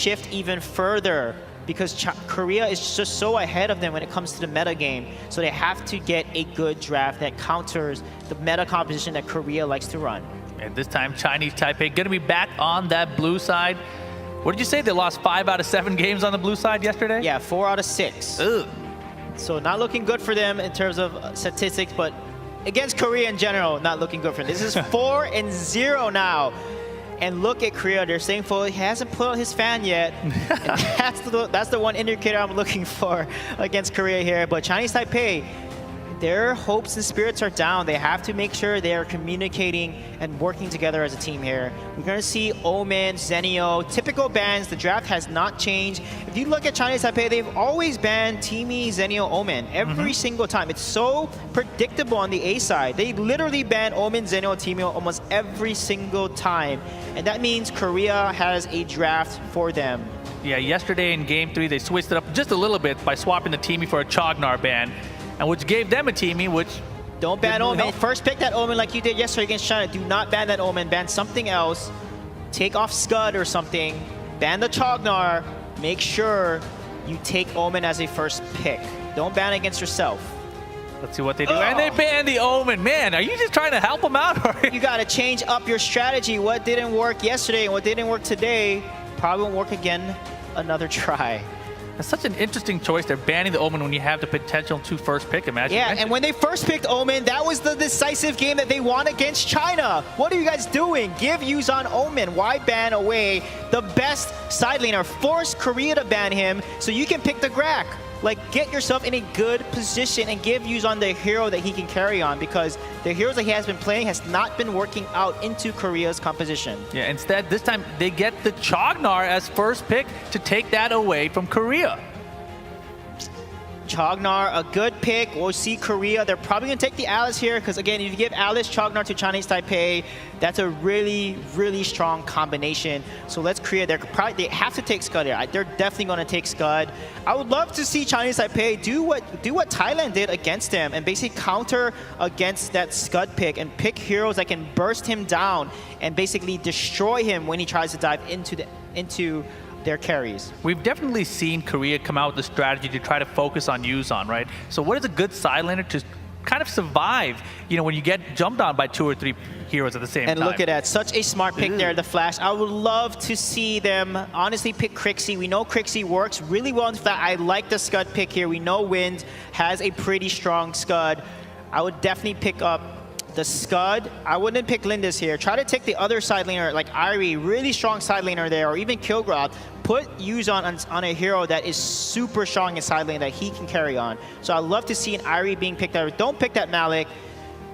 shift even further because Korea is just so ahead of them when it comes to the meta game. So they have to get a good draft that counters the meta composition that Korea likes to run. And this time, Chinese Taipei going to be back on that blue side. What did you say? They lost 5 out of 7 games on the blue side yesterday? Yeah, 4 out of 6. Ugh. So not looking good for them in terms of statistics, but against Korea in general, not looking good for them. This is 4-0 now. And look at Korea, they're saying he hasn't put out his fan yet. And that's the one indicator I'm looking for against Korea here. But Chinese Taipei, their hopes and spirits are down. They have to make sure they are communicating and working together as a team here. We're going to see Omen, Zenio, typical bans. The draft has not changed. If you look at Chinese Taipei, they've always banned Teamy, Zenio, Omen every single time. It's so predictable on the A side. They literally ban Omen, Zenio, Teamy almost every single time. And that means Korea has a draft for them. Yeah, yesterday in Game 3, they switched it up just a little bit by swapping the Teamy for a Chognar ban. And which gave them a Teamy, which don't ban Omen. First pick that Omen like you did yesterday against China. Do not ban that Omen. Ban something else. Take off Scud or something. Ban the Chognar. Make sure you take Omen as a first pick. Don't ban against yourself. Let's see what they do. And they ban the Omen. Man, are you just trying to help them out? You got to change up your strategy. What didn't work yesterday and what didn't work today probably won't work again another try. That's such an interesting choice. They're banning the Omen when you have the potential to first pick him. Yeah, and when they first picked Omen, that was the decisive game that they won against China. What are you guys doing? Give Yuzhan Omen. Why ban away the best side laner? Force Korea to ban him so you can pick the Grak. Like, get yourself in a good position and give Yuzhan the hero that he can carry on, because the heroes that he has been playing has not been working out into Korea's composition. Yeah, instead, this time they get the Chognar as first pick to take that away from Korea. Chognar, a good pick. We'll see Korea. They're probably going to take the Alice here because, again, if you give Alice Chognar to Chinese Taipei, that's a really, really strong combination. So let's Korea. They have to take Scud here. They're definitely going to take Scud. I would love to see Chinese Taipei do what Thailand did against them and basically counter against that Scud pick and pick heroes that can burst him down and basically destroy him when he tries to dive into their carries. We've definitely seen Korea come out with a strategy to try to focus on Yuzhan, right? So what is a good side laner to kind of survive, you know, when you get jumped on by 2 or 3 heroes at the same time? And look at that, such a smart pick there, the Flash. I would love to see them honestly pick Crixie. We know Crixie works really well in Flash. I like the Scud pick here. We know Wind has a pretty strong Scud. I would definitely pick up the Scud. I wouldn't pick Lindis here. Try to take the other side laner like Irie, really strong side laner there, or even Kilgrod. Put Yuzhan on a hero that is super strong in side lane that he can carry on. So I'd love to see an Irie being picked out. Don't pick that Malik.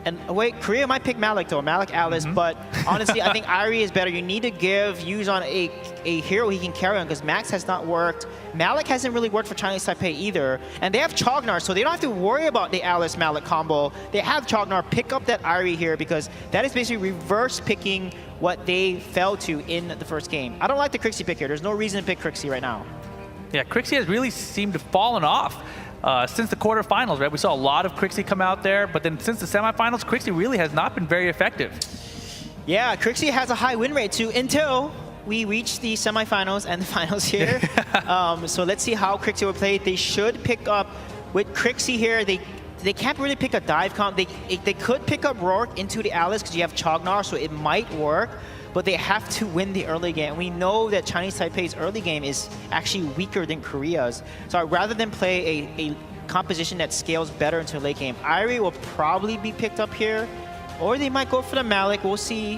And wait, Korea might pick Malik though, Malik Alice, but honestly, I think Irie is better. You need to give Yuzhan a hero he can carry on because Max has not worked. Malik hasn't really worked for Chinese Taipei either. And they have Chognar, so they don't have to worry about the Alice Malik combo. They have Chognar pick up that Irie here because that is basically reverse picking what they fell to in the first game. I don't like the Crixie pick here. There's no reason to pick Crixie right now. Yeah, Crixie has really seemed to fallen off. Since the quarterfinals, right? We saw a lot of Crixie come out there, but then since the semifinals, Crixie really has not been very effective. Yeah, Crixie has a high win rate too until we reach the semifinals and the finals here. So let's see how Crixie will play. They should pick up with Crixie here. They can't really pick a dive comp. They could pick up Rourke into the Alice because you have Chognar, so it might work. But they have to win the early game. We know that Chinese Taipei's early game is actually weaker than Korea's. So rather than play a composition that scales better into late game, Irie will probably be picked up here. Or they might go for the Malik. We'll see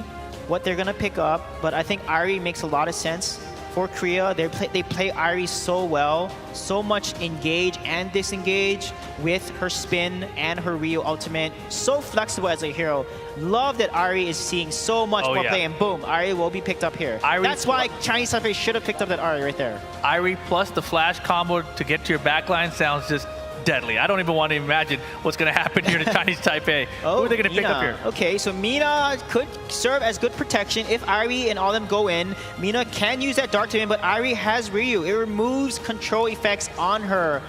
what they're going to pick up. But I think Irie makes a lot of sense for Korea. They play Irie so well. So much engage and disengage with her spin and her Ryu ultimate. So flexible as a hero. Love that Irie is seeing so much more play, and boom, Irie will be picked up here. That's why Chinese Taipei should have picked up that Irie right there. Irie plus the flash combo to get to your backline sounds just deadly. I don't even want to imagine what's going to happen here to Chinese Taipei. Who are they going to pick up here? Okay, so Mina could serve as good protection if Irie and all them go in. Mina can use that Dark to him, but Irie has Ryu. It removes control effects on her.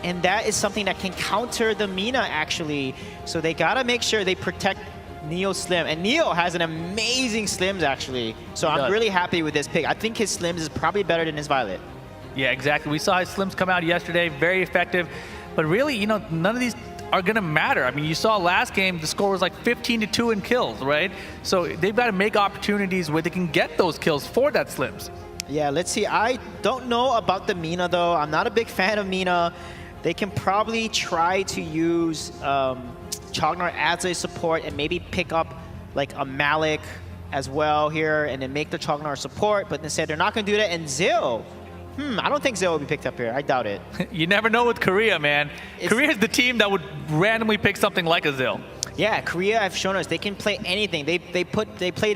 And that is something that can counter the Mina, actually. So they got to make sure they protect Neo Slim. And Neo has an amazing Slims, actually. So I'm really happy with this pick. I think his Slims is probably better than his Violet. Yeah, exactly. We saw his Slims come out yesterday, very effective. But really, you know, none of these are going to matter. I mean, you saw last game, the score was like 15-2 in kills, right? So they've got to make opportunities where they can get those kills for that Slims. Yeah, let's see. I don't know about the Mina, though. I'm not a big fan of Mina. They can probably try to use Chognar as a support and maybe pick up like a Malik as well here and then make the Chognar support, but instead they're not going to do that. And Zill, I don't think Zill will be picked up here. I doubt it. You never know with Korea, man. Korea is the team that would randomly pick something like a Zill. Yeah, Korea have shown us they can play anything. They played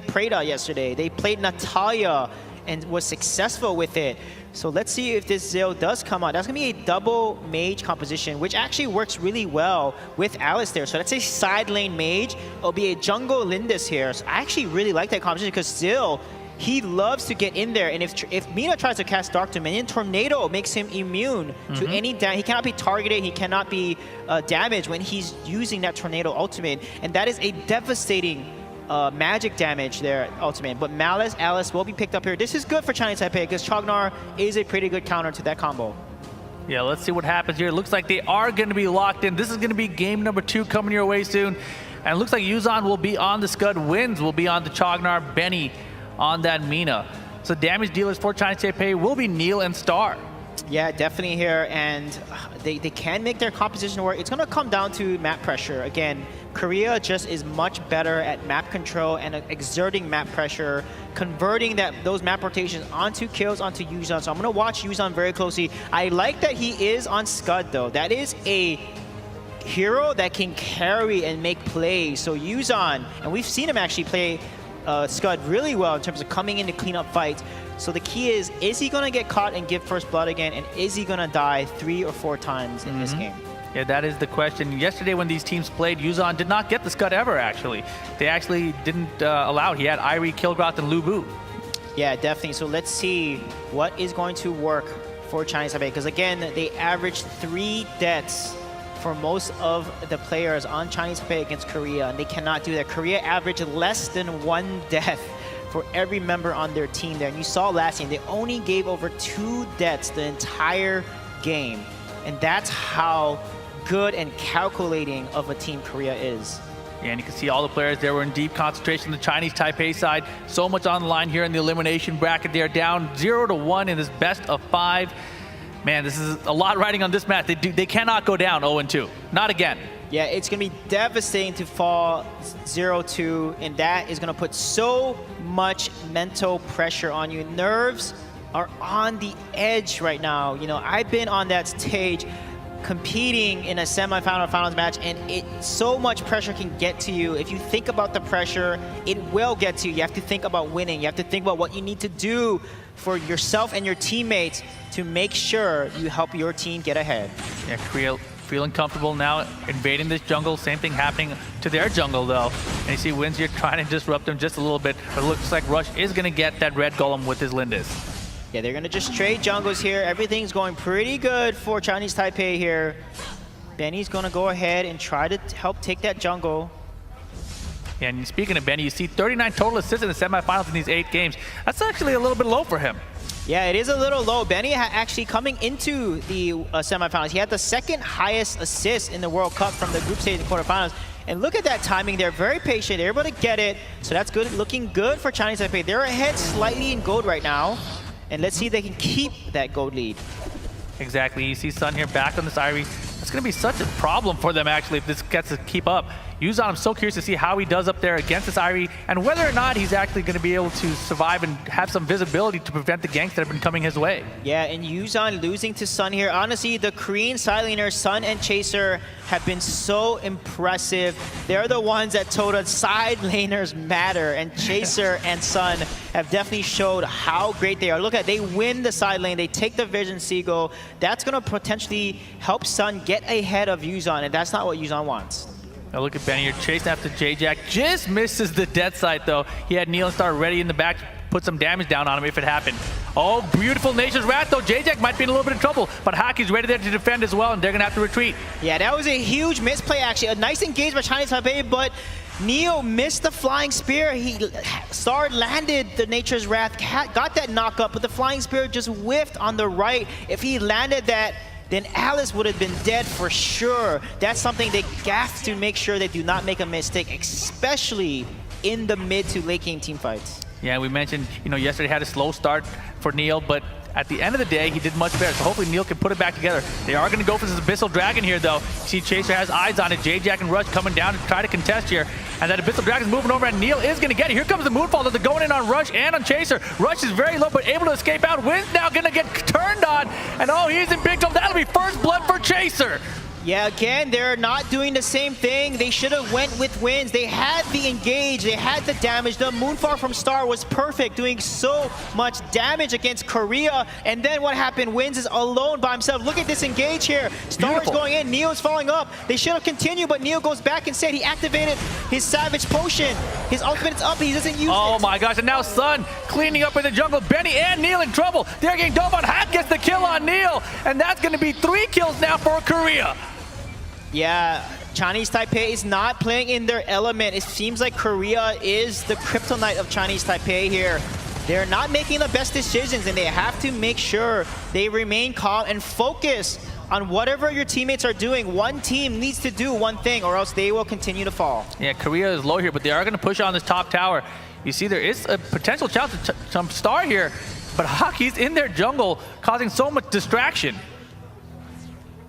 Preda yesterday. They played Natalia and was successful with it. So let's see if this Zill does come out. That's going to be a double mage composition, which actually works really well with Alice there. So that's a side lane mage. It'll be a jungle Lindis here. So I actually really like that composition because Zill, he loves to get in there. And if Mina tries to cast Dark Dominion, Tornado makes him immune to any damage. He cannot be targeted. He cannot be damaged when he's using that Tornado ultimate. And that is a devastating magic damage there, ultimate. But Malice, Alice will be picked up here. This is good for Chinese Taipei because Chognar is a pretty good counter to that combo. Yeah, let's see what happens here. It looks like they are going to be locked in. This is going to be game number 2 coming your way soon. And it looks like Yuzan will be on the Scud. Wins will be on the Chognar. Benny on that Mina. So damage dealers for Chinese Taipei will be Neil and Star. Yeah, definitely here. And they can make their composition work. It's going to come down to map pressure. Again, Korea just is much better at map control and exerting map pressure, converting those map rotations onto kills, onto Yuzan. So I'm going to watch Yuzan very closely. I like that he is on Scud, though. That is a hero that can carry and make plays. So Yuzan, and we've seen him actually play Scud really well in terms of coming in to clean up fights. So the key is he going to get caught and give first blood again? And is he going to die 3 or 4 times in this game? Yeah, that is the question. Yesterday when these teams played, Yuzan did not get the Scud ever, actually. They actually didn't allow it. He had Irie, Kilgroth, and Lu Bu. Yeah, definitely. So let's see what is going to work for Chinese Taipei. Because again, they averaged 3 deaths for most of the players on Chinese Taipei against Korea. And they cannot do that. Korea averaged less than 1 death for every member on their team there. And you saw last game, they only gave over 2 deaths the entire game. And that's how good and calculating of a team Korea is. Yeah, and you can see all the players there were in deep concentration. The Chinese Taipei side, so much on the line here in the elimination bracket. They are down 0-1 in this best of 5. Man, this is a lot riding on this match. They cannot go down 0-2. Not again. Yeah, it's going to be devastating to fall 0-2, and that is going to put so much mental pressure on you. Nerves are on the edge right now. You know, I've been on that stage competing in a semifinal or finals match, and so much pressure can get to you. If you think about the pressure, it will get to you. You have to think about winning. You have to think about what you need to do for yourself and your teammates to make sure you help your team get ahead. Yeah, Korea feeling comfortable now, invading this jungle. Same thing happening to their jungle, though. And you see Wins here trying to disrupt them just a little bit. But it looks like Rush is going to get that red golem with his Lindis. Yeah, they're going to just trade jungles here. Everything's going pretty good for Chinese Taipei here. Benny's going to go ahead and try to help take that jungle. Yeah, and speaking of Benny, you see 39 total assists in the semifinals in these 8 games. That's actually a little bit low for him. Yeah, it is a little low. Benny actually coming into the semifinals, he had the 2nd highest assist in the World Cup from the group stage and quarterfinals. And look at that timing there, very patient. They're able to get it. So that's good, looking good for Chinese Taipei. They're ahead slightly in gold right now. And let's see if they can keep that gold lead. Exactly. You see Sun here back on this Irie. That's going to be such a problem for them, actually, if this gets to keep up. Yuzan, I'm so curious to see how he does up there against this Irie and whether or not he's actually going to be able to survive and have some visibility to prevent the ganks that have been coming his way. Yeah, and Yuzan losing to Sun here. Honestly, the Korean side laners, Sun and Chaser, have been so impressive. They're the ones that told us side laners matter, and Chaser and Sun have definitely showed how great they are. Look at, they win the side lane, they take the Vision Seagull. That's going to potentially help Sun get ahead of Yuzan, and that's not what Yuzan wants. Now look at Benny here chasing after J-Jack. Just misses the dead side, though. He had Neil and Star ready in the back to put some damage down on him if it happened. Oh, beautiful Nature's Wrath though. J-Jack might be in a little bit of trouble, but Haki's ready there to defend as well, and they're gonna have to retreat. Yeah, that was a huge misplay actually. A nice engage by Chinese Taipei, but Neo missed the flying spear. Star landed the Nature's Wrath, got that knock up, but the flying spear just whiffed on the right. If he landed that, then Alice would have been dead for sure. That's something they have to make sure they do not make a mistake, especially in the mid to late game team fights. Yeah, we mentioned, yesterday had a slow start for Neil, but at the end of the day, he did much better. So hopefully Neil can put it back together. They are going to go for this Abyssal Dragon here, though. See, Chaser has eyes on it. J-Jack and Rush coming down to try to contest here. And that Abyssal Dragon's moving over, and Neil is going to get it. Here comes the Moonfall. They're going in on Rush and on Chaser. Rush is very low, but able to escape out. Wynn's now going to get turned on. And oh, he's in big trouble. That'll be first blood for Chaser. Yeah, again, they're not doing the same thing. They should have went with wins. They had the engage, they had the damage. The Moonfall from Star was perfect, doing so much damage against Korea. And then what happened? Wins is alone by himself. Look at this engage here. Star is going in, Neo's falling up. They should have continued, but Neo goes back instead. He activated his Savage Potion. His ultimate's up, he doesn't use it. Oh my gosh, and now Sun cleaning up in the jungle. Benny and Neil in trouble. They're getting dove on. Hat gets the kill on Neil, and that's going to be 3 kills now for Korea. Yeah, Chinese Taipei is not playing in their element. It seems like Korea is the kryptonite of Chinese Taipei here. They're not making the best decisions, and they have to make sure they remain calm and focus on whatever your teammates are doing. One team needs to do one thing, or else they will continue to fall. Yeah, Korea is low here, but they are going to push on this top tower. You see, there is a potential chance to some Star here, but Haki's in their jungle, causing so much distraction.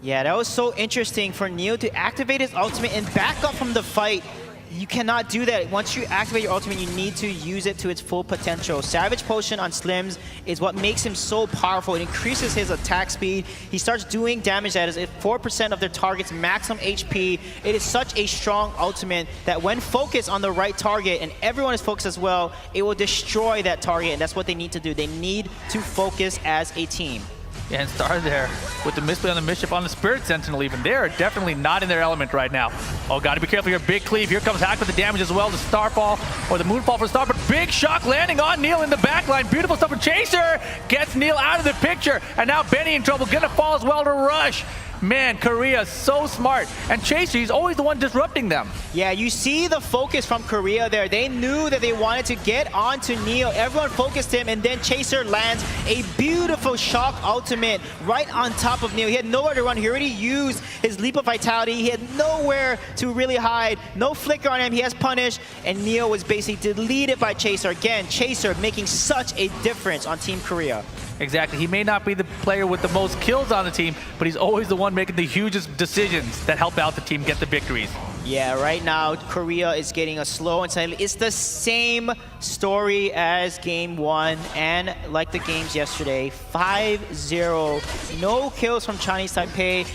Yeah, that was so interesting for Neo to activate his ultimate and back up from the fight. You cannot do that. Once you activate your ultimate, you need to use it to its full potential. Savage Potion on Slims is what makes him so powerful. It increases his attack speed. He starts doing damage that is at 4% of their target's maximum HP. It is such a strong ultimate that when focused on the right target, and everyone is focused as well, it will destroy that target, and that's what they need to do. They need to focus as a team. Yeah, and Star there with the misplay on the Mischief on the Spirit Sentinel even. They are definitely not in their element right now. Oh, got to be careful here. Big cleave. Here comes Hack with the damage as well. The Starfall or the Moonfall for Star, but big shock landing on Neil in the backline. Beautiful stuff. And Chaser gets Neil out of the picture. And now Benny in trouble. Gonna fall as well to Rush. Man, Korea so smart. And Chaser, he's always the one disrupting them. Yeah, you see the focus from Korea there. They knew that they wanted to get onto Neo. Everyone focused him, and then Chaser lands a beautiful shock ultimate right on top of Neo. He had nowhere to run. He already used his Leap of Vitality. He had nowhere to really hide. No flicker on him. He has punished, and Neo was basically deleted by Chaser. Again, Chaser making such a difference on Team Korea. Exactly. He may not be the player with the most kills on the team, but he's always the one making the hugest decisions that help out the team get the victories. Yeah, right now, Korea is getting a slow and silent. It's the same story as Game 1 and like the games yesterday. 5-0. No kills from Chinese Taipei.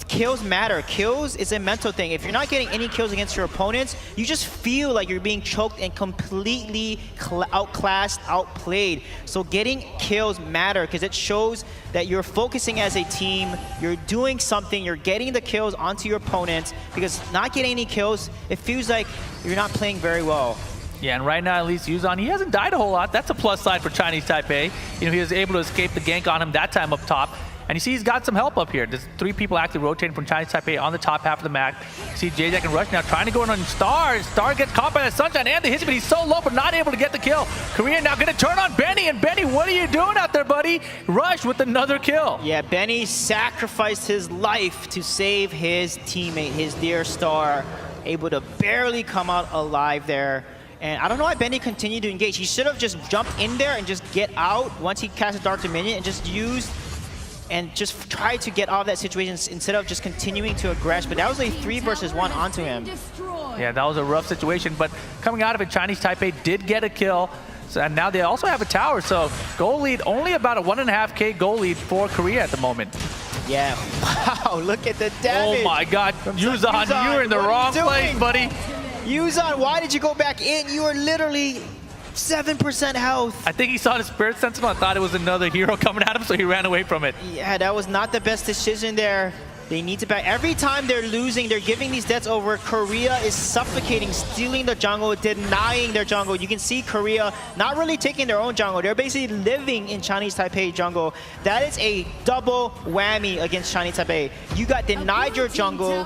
Kills matter. Kills is a mental thing. If you're not getting any kills against your opponents, you just feel like you're being choked and completely outclassed, outplayed. So getting kills matter because it shows that you're focusing as a team, you're doing something, you're getting the kills onto your opponents, because not getting any kills, it feels like you're not playing very well. Yeah, and right now, at least Yuzan, he hasn't died a whole lot. That's a plus side for Chinese Taipei. He was able to escape the gank on him that time up top. And you see he's got some help up here. There's 3 people actually rotating from Chinese Taipei on the top half of the map. You see J-Jack and Rush now trying to go in on Star. Star gets caught by the Sunshine and the hit, but he's so low but not able to get the kill. Korea now going to turn on Benny, and Benny, what are you doing out there, buddy? Rush with another kill. Yeah, Benny sacrificed his life to save his teammate, his dear Star, able to barely come out alive there. And I don't know why Benny continued to engage. He should have just jumped in there and just get out once he cast a Dark Dominion and just used and just try to get out of that situation instead of just continuing to aggress. But that was a 3 versus 1 onto him. Yeah, that was a rough situation, but coming out of it, Chinese Taipei did get a kill. So, and now they also have a tower, so goal lead, only about a 1.5K goal lead for Korea at the moment. Yeah, wow, look at the damage. Oh my God, Yuzan, you were in the wrong place, buddy. Yuzan, why did you go back in? You were literally 7% health. I think he saw the Spirit Sentinel and thought it was another hero coming at him, so he ran away from it. Yeah, that was not the best decision there. They need to back. Every time they're losing, they're giving these deaths over. Korea is suffocating, stealing the jungle, denying their jungle. You can see Korea not really taking their own jungle. They're basically living in Chinese Taipei jungle. That is a double whammy against Chinese Taipei. You got denied your jungle,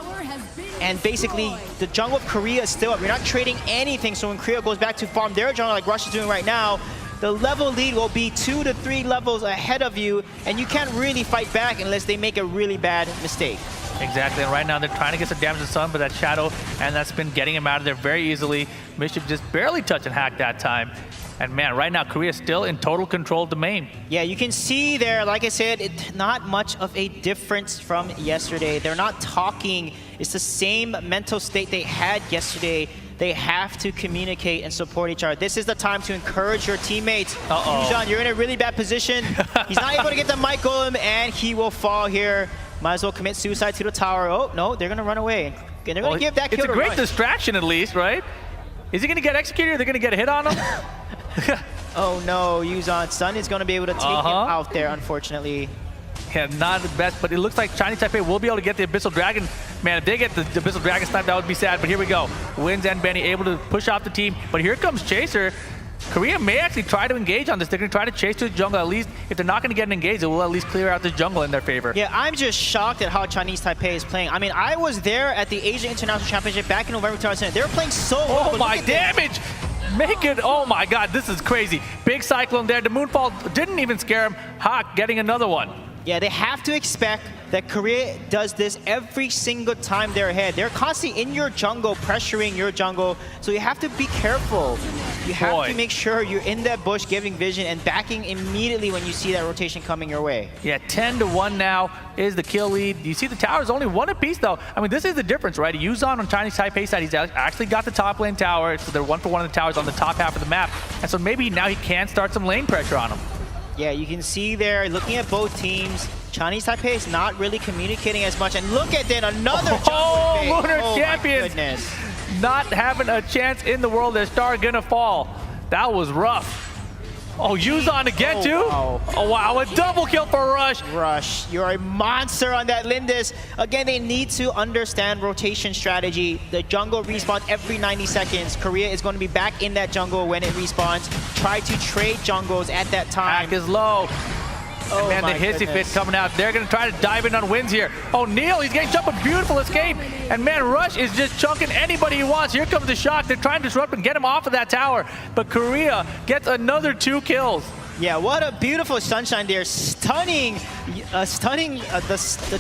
and basically the jungle of Korea is still up. You're not trading anything, so when Korea goes back to farm their jungle like Russia is doing right now, the level lead will be 2 to 3 levels ahead of you, and you can't really fight back unless they make a really bad mistake. Exactly, and right now they're trying to get some damage to Sun, but that Shadow and that's been getting him out of there very easily. Mischief just barely touch and hack that time. And man, right now Korea is still in total control of the main. Yeah, you can see there, like I said, not much of a difference from yesterday. They're not talking. It's the same mental state they had yesterday. They have to communicate and support each other. This is the time to encourage your teammates. Yujan, you're in a really bad position. He's not able to get the mic golem, and he will fall here. Might as well commit suicide to the tower. Oh, no, they're going to run away. And they're going to give that kill It's to a great Rush. distraction, at least, right? Is he going to get executed, or they're going to get a hit on him? Oh, no, Yujan. Sun is going to be able to take him out there, unfortunately. Yeah, not the best, but it looks like Chinese Taipei will be able to get the Abyssal Dragon. Man, if they get the Abyssal Dragon snipe, that would be sad, but here we go. Wins and Benny able to push off the team, but here comes Chaser. Korea may actually try to engage on this. They're going to try to chase to the jungle. At least, if they're not going to get an engage, it will at least clear out the jungle in their favor. Yeah, I'm just shocked at how Chinese Taipei is playing. I mean, I was there at the Asian International Championship back in November 2010. They were playing so well. Oh my damage! Make it, oh my god, this is crazy. Big Cyclone there. The Moonfall didn't even scare him. Hawk getting another one. Yeah, they have to expect that Korea does this every single time they're ahead. They're constantly in your jungle, pressuring your jungle, so you have to be careful. You have to make sure you're in that bush giving vision and backing immediately when you see that rotation coming your way. Yeah, 10-1 now is the kill lead. You see the tower is only 1 apiece though. I mean, this is the difference, right? Yuzan on Chinese Taipei side, he's actually got the top lane tower, so they're 1-for-1 of the towers on the top half of the map. And so maybe now he can start some lane pressure on him. Yeah, you can see there, looking at both teams, Chinese Taipei is not really communicating as much. And look at that, another jungle Lunar oh Champions not having a chance in the world. Their star gonna fall. That was rough. Oh, Yuzan again too? Wow. Oh wow, a double kill for Rush. Rush, you're a monster on that Lindis. Again, they need to understand rotation strategy. The jungle respawns every 90 seconds. Korea is going to be back in that jungle when it respawns. Try to trade jungles at that time. Hack is low. Oh, man, the hissy fit coming out. They're going to try to dive in on wins here. Oh, Neil, he's getting jumped, a beautiful escape. And man, Rush is just chunking anybody he wants. Here comes the shock. They're trying to disrupt and get him off of that tower. But Korea gets another 2 kills. Yeah, what a beautiful sunshine there. Stunning the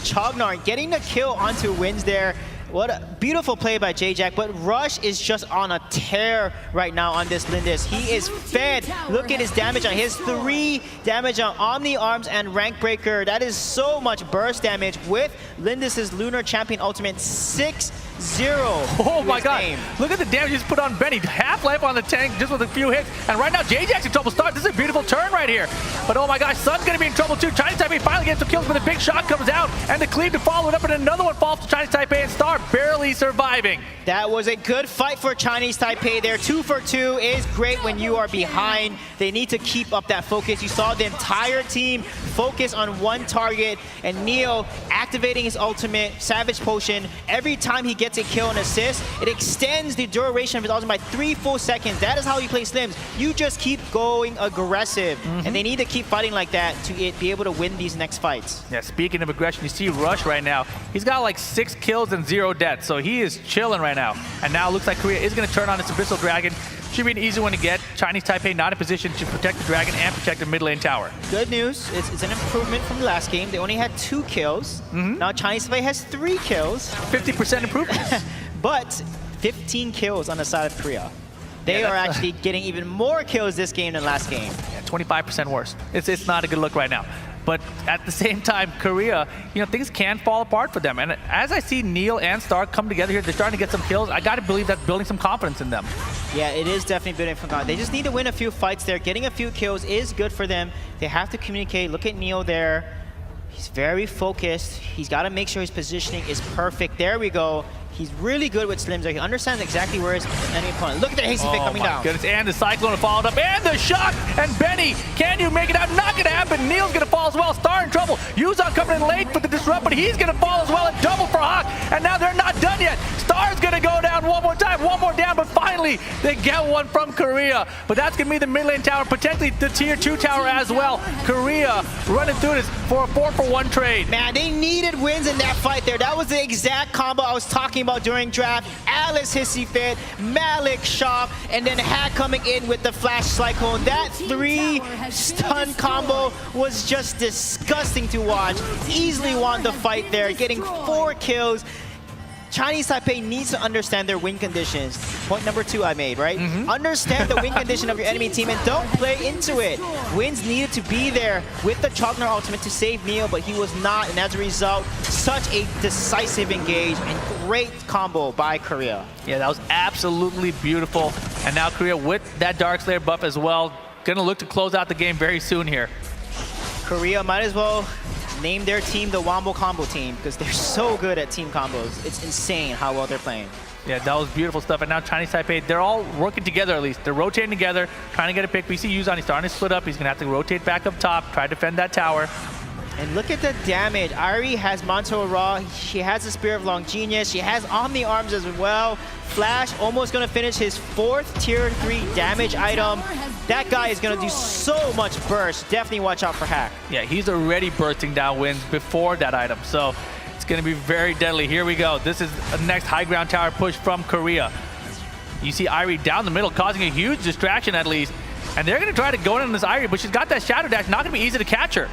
Chognar, getting the kill onto wins there. What a beautiful play by J-Jack, but Rush is just on a tear right now on this Lindis. He is fed. Look at his damage on his 3 damage on Omni Arms and Rank Breaker. That is so much burst damage with Lindis's Lunar Champion ultimate 6-0. Oh my god, look at the damage he's put on Benny. Half-life on the tank just with a few hits. And right now, J-Jack's in trouble start. This is a beautiful turn right here. But oh my gosh, Sun's gonna be in trouble too. Chinese Taipei finally gets some kills, but the big shot comes out. And the cleave to follow it up, and another one falls to Chinese Taipei, and Star barely surviving. That was a good fight for Chinese Taipei there. 2 for 2 is great when you are behind. They need to keep up that focus. You saw the entire team focus on one target, and Neo activating his ultimate, Savage Potion. Every time he gets a kill and assist, it extends the duration of his ultimate by 3 full seconds. That is how you play Slims. You just keep going aggressive, and they need to keep fighting like that to be able to win these next fights. Yeah, speaking of aggression, you see Rush right now. He's got like 6 kills and 0 deaths, so he is chilling right now. And now it looks like Korea is going to turn on its Abyssal Dragon. Should be an easy one to get. Chinese Taipei not in position to protect the dragon and protect the mid lane tower. Good news, it's an improvement from the last game. They only had 2 kills. Now Chinese Taipei has 3 kills. 50% improvement. But 15 kills on the side of Korea. They are actually getting even more kills this game than last game. Yeah, 25% worse. It's not a good look right now. But at the same time, Korea, you know, things can fall apart for them. And as I see Neil and Stark come together here, they're starting to get some kills. I got to believe that's building some confidence in them. Yeah, it is definitely building some confidence. They just need to win a few fights there. Getting a few kills is good for them. They have to communicate. Look at Neil there. He's very focused. He's got to make sure his positioning is perfect. There we go. He's really good with slims. He understands exactly where his enemy opponent. Look at the hasty fit coming down. Goodness. And the Cyclone followed up, and the shock. And Benny, can you make it out? Not gonna happen. Neil's gonna fall as well. Star in trouble. Yuzon coming in late for the disrupt, but he's gonna fall as well. And double for Hawk. And now they're not done yet. Star's gonna go down one more time, one more down, but finally they get one from Korea. But that's gonna be the mid lane tower, potentially the tier 2 tower as well. Korea running through this for a 4-for-1 trade. Man, they needed wins in that fight there. That was the exact combo I was talking about during draft. Alice hissy fit, Malik shop, and then Hack coming in with the flash cyclone. That 3 stun combo was just disgusting to watch. Easily won the fight there, getting 4 kills. Chinese Taipei needs to understand their win conditions. Point number 2 I made, right? Understand the win condition of your enemy team and don't play into it. Wins needed to be there with the Chognar ultimate to save Neil, but he was not, and as a result, such a decisive engage and great combo by Korea. Yeah, that was absolutely beautiful. And now Korea with that Darkslayer buff as well, gonna look to close out the game very soon here. Korea might as well name their team the Wombo Combo team because they're so good at team combos. It's insane how well they're playing. Yeah, that was beautiful stuff. And now Chinese Taipei, they're all working together at least. They're rotating together, trying to get a pick. We see Yuzon, he's starting to split up. He's going to have to rotate back up top, try to defend that tower. And look at the damage. Ari has Monto Raw. She has the Spear of Long Genius. She has Omni Arms as well. Flash almost going to finish his 4th tier 3 damage item. That guy is going to do so much burst. Definitely watch out for Hack. Yeah, he's already bursting down wins before that item. So it's going to be very deadly. Here we go. This is the next high ground tower push from Korea. You see Irie down the middle, causing a huge distraction at least. And they're going to try to go in on this Irie, but she's got that Shadow Dash. Not going to be easy to catch her.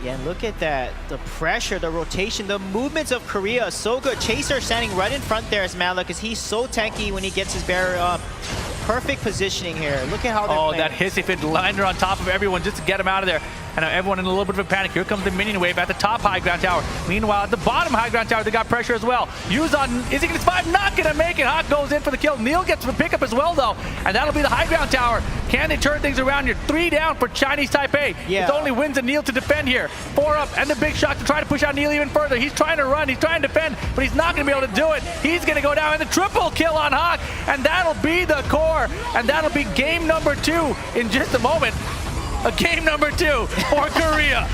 Yeah, and look at that. The pressure, the rotation, the movements of Korea is so good. Chaser standing right in front there as Malik because he's so tanky when he gets his barrier up. Perfect positioning here. Look at how they're playing. That hissy fit liner on top of everyone just to get him out of there. And now everyone in a little bit of a panic. Here comes the minion wave at the top high ground tower. Meanwhile, at the bottom high ground tower, they got pressure as well. Yuzon, is he going to survive? Not going to make it. Hawk goes in for the kill. Neil gets the pickup as well, though. And that'll be the high ground tower. Can they turn things around here? 3 down for Chinese Taipei. Yeah. It's only Wins and Neil to defend here. 4 up, and the big shot to try to push out Neil even further. He's trying to run. He's trying to defend, but he's not going to be able to do it. He's going to go down, and the triple kill on Hawk. And that'll be the core. And that'll be game number 2 in just a moment. A game number 2 for Korea.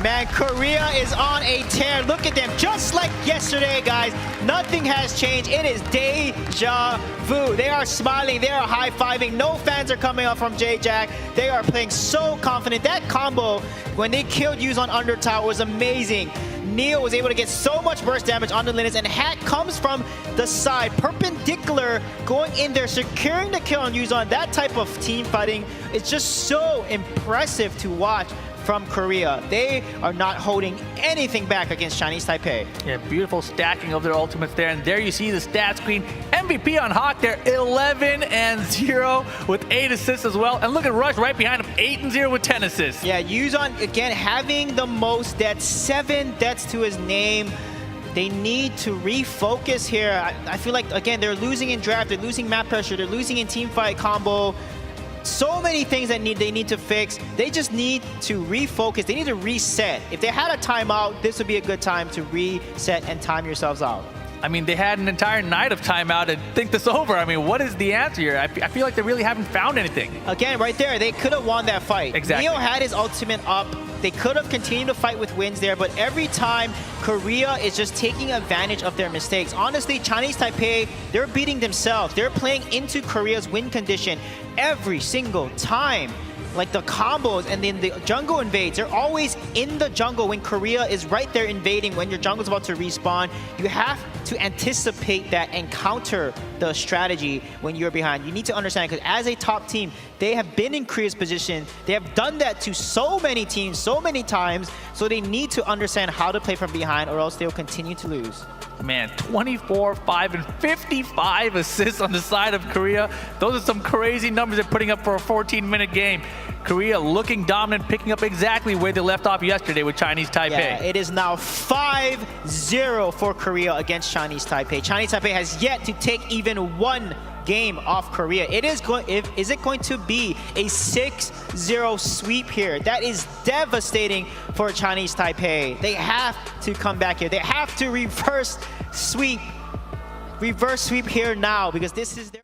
Man, Korea is on a tear. Look at them, just like yesterday, guys. Nothing has changed. It is deja vu. They are smiling, they are high-fiving. No fans are coming up from J-Jack. They are playing so confident. That combo, when they killed Yuzon under tower, was amazing. Neil was able to get so much burst damage on the Linus, and Hack comes from the side, perpendicular, going in there, securing the kill on Yuzon. That type of team fighting is just so impressive to watch from Korea. They are not holding anything back against Chinese Taipei. Yeah, beautiful stacking of their ultimates there. And there you see the stat screen. MVP on Hawk there, 11-0 with 8 assists as well. And look at Rush right behind him, 8-0 with 10 assists. Yeah, Yuzon, again, having the most deaths, 7 deaths to his name. They need to refocus here. I feel like, again, they're losing in draft, they're losing map pressure, they're losing in team fight combo. So many things that they need to fix. They just need to refocus. They need to reset. If they had a timeout, this would be a good time to reset and time yourselves out. I mean, they had an entire night of timeout and think this over. I mean, what is the answer here? I feel like they really haven't found anything. Again, right there, they could have won that fight. Exactly. Neo had his ultimate up. They could have continued to fight with wins there, but every time, Korea is just taking advantage of their mistakes. Honestly, Chinese Taipei, they're beating themselves. They're playing into Korea's win condition every single time. Like the combos and then the jungle invades, they're always in the jungle when Korea is right there invading. When your jungle's about to respawn, you have to anticipate that and counter the strategy when you're behind. You need to understand, because as a top team, they have been in Korea's position. They have done that to so many teams, so many times. So they need to understand how to play from behind, or else they'll continue to lose. Man, 24, 5, and 55 assists on the side of Korea. Those are some crazy numbers they're putting up for a 14-minute game. Korea looking dominant, picking up exactly where they left off yesterday with Chinese Taipei. Yeah, it is now 5-0 for Korea against Chinese Taipei. Chinese Taipei has yet to take even one game off Korea. Is it going to be a 6-0 sweep here? That is devastating for Chinese Taipei. They have to come back here. They have to reverse sweep reverse sweep here now because this is their